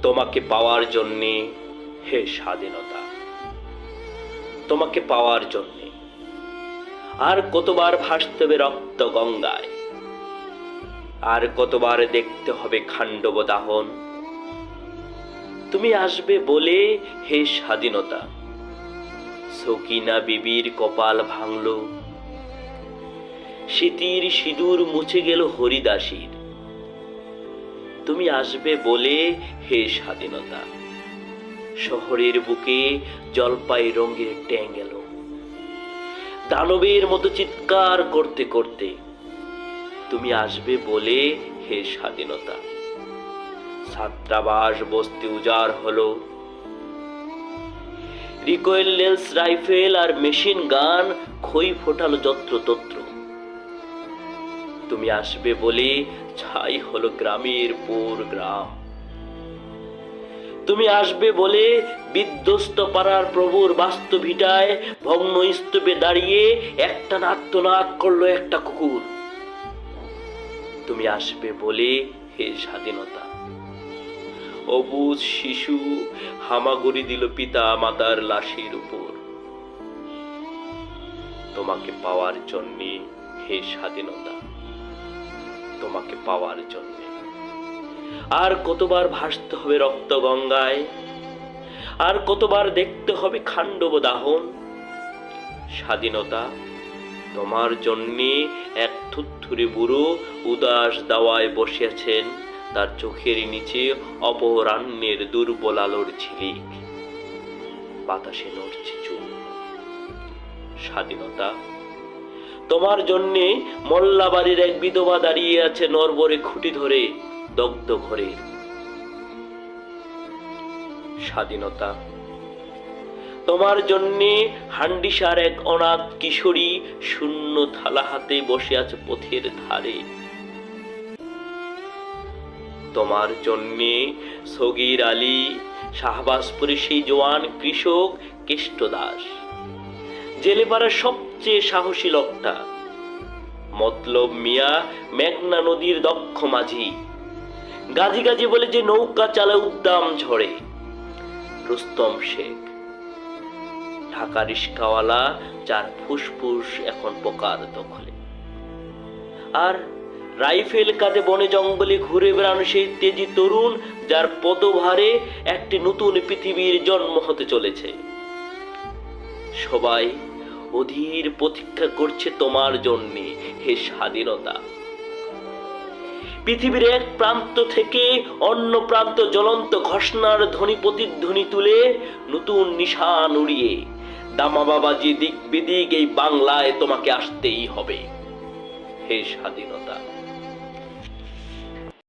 তোমাকে পাওয়ার জন্যে, হে স্বাধীনতা, তোমাকে পাওয়ার জন্যে আর কতবার ভাসতে হবে রক্ত গঙ্গায়, আর কতবার দেখতে হবে খান্ডব দাহন। তুমি আসবে বলে, হে স্বাধীনতা, সকিনা বিবির কপাল ভাঙল, স্মৃতির সিঁদুর মুছে গেল হরিদাসীর। তুমি আসবে বলে, হে স্বাধীনতা, শহরের বুকে জলপাই রঙের ট্যাং এলো দানবের মতো চিৎকার করতে করতে। তুমি আসবে বলে, হে স্বাধীনতা, ছাত্রাবাস বস্তি উজাড় হলো, রিকয়েললেস রাইফেল আর মেশিন গান খই ফোটালো যত্রতত্র। তুমি আসবে বলে ছাই হলো গ্রামের পর গ্রাম। তুমি আসবে বলে বিধ্বস্ত পাড়ার প্রভুর বাস্তভিটায় ভগ্ন স্তূপে দাঁড়িয়ে একটা আর্তনাদ করলো একটা কুকুর। তুমি আসবে বলে, হে স্বাধীনতা, অবুঝ শিশু হামাগুড়ি দিল পিতা মাতার লাশের উপর। তোমাকে পাওয়ার জন্যে, হে স্বাধীনতা, তোমাকে পাওয়ার জন্যে আর কতবার ভাসতে হবে রক্ত গঙ্গায়, আর কতবার দেখতে হবে খান্ডব দাহন। স্বাধীনতা, তোমার জন্যে এক থুরথুরে বুড়ো উদাস দাওয়ায় বসিয়াছেন, তার চোখের নিচে অপরাহ্নের দুর্বল আলোর ঝিলিক, বাতাসে নড়ছে চুল। স্বাধীনতা, তোমার জন্যে মোল্লাবাড়ির এক বিধবা দাঁড়িয়ে আছে নরবরে খুঁটি ধরে দগ্ধ ঘরের। স্বাধীনতা, তোমার জন্যে হান্ডিসার এক অনাথ কিশোরী শূন্য থালা হাতে বসে আছে পথের ধারে। তোমার জন্যে সগীর আলী, শাহবাজপুরে সেই জওয়ান কৃষক কেষ্ট দাস, জেলেপাড়ার সবচেয়ে সাহসী লোকটা, মতলব মিয়া মেঘনা নদীর দক্ষ মাঝি, গাজী গাজী বলে যে নৌকা চালায় উদ্দাম ঝড়ে, রুস্তম শেখ, ঢাকা রিস্কাওয়ালা যার ফুসফুস এখন পোকার দখলে, আর রাইফেল কাঁধে বনে জঙ্গলে ঘুরে বেড়ানো সেই তেজি তরুণ যার পদভারে একটি নতুন পৃথিবীর জন্ম হতে চলেছে। সবাই অধীর প্রতীক্ষা করছে তোমার জন্যে, হে স্বাধীনতা। পৃথিবীর এক প্রান্ত থেকে অন্য প্রান্ত জ্বলন্ত ঘোষণার ধ্বনি প্রতিধ্বনি তুলে নতুন নিশান উড়িয়ে দামাবা বাজিয়ে দিক বিদিক এই বাংলায় তোমাকে আসতেই হবে, হে স্বাধীনতা।